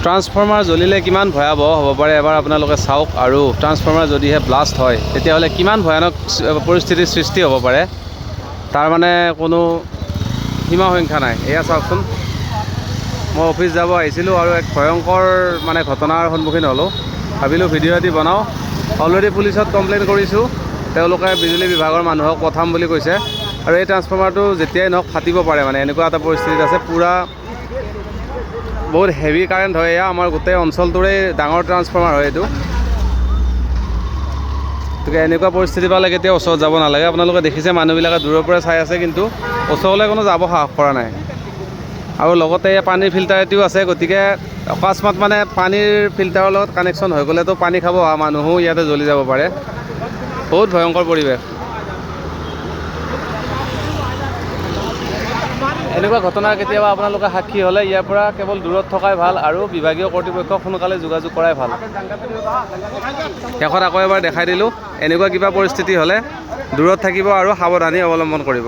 Transformer জ্বলিলে কিমান ভয়াৱহ হ'ব পাৰে এবাৰ আপোনালোকে চাওক আৰু ট্ৰান্সফৰ্মাৰ যদিহে ব্লাষ্ট হয় তেতিয়াহ'লে কিমান ভয়ানক পৰিস্থিতিৰ সৃষ্টি হ'ব পাৰে তাৰ মানে কোনো সীমা সংখ্যা নাই। এয়া চাওকচোন, মই অফিচ যাব আহিছিলোঁ আৰু এক ভয়ংকৰ মানে ঘটনাৰ সন্মুখীন হ'লোঁ। ভাবিলোঁ ভিডিঅ' এটি বনাওঁ। অলৰেডি পুলিচত কমপ্লেইন কৰিছোঁ, তেওঁলোকে বিজুলী বিভাগৰ মানুহক পঠাম বুলি কৈছে। আৰু এই ট্ৰান্সফৰ্মাৰটো যেতিয়াই নহওক ফাটিব পাৰে, মানে এনেকুৱা এটা পৰিস্থিতিত আছে। পূৰা বহুত হেভি কাৰেণ্ট হয়, এয়া আমাৰ গোটেই অঞ্চলটোৰে ডাঙৰ ট্ৰান্সফৰ্মাৰ হয় এইটো। গতিকে এনেকুৱা পৰিস্থিতি পালে কেতিয়াও ওচৰত যাব নালাগে। আপোনালোকে দেখিছে মানুহবিলাকে দূৰৰ পৰা চাই আছে, কিন্তু ওচৰলৈ কোনো যাব সাহস কৰা নাই। আৰু লগতে পানীৰ ফিল্টাৰ এটিও আছে, গতিকে অকস্মাত মানে পানীৰ ফিল্টাৰৰ লগত কানেকশ্যন হৈ গ'লেতো পানী খাব অহা মানুহো ইয়াতে জ্বলি যাব পাৰে। বহুত ভয়ংকৰ পৰিৱেশ। এনেকুৱা ঘটনাৰ কেতিয়াবা আপোনালোকে সাক্ষী হ'লে ইয়াৰ পৰা কেৱল দূৰত থকাই ভাল আৰু বিভাগীয় কৰ্তৃপক্ষক সোনকালে যোগাযোগ কৰাই ভাল। শেষত আকৌ এবাৰ দেখাই দিলোঁ, এনেকুৱা কিবা পৰিস্থিতি হ'লে দূৰত থাকিব আৰু সাৱধানী অৱলম্বন কৰিব।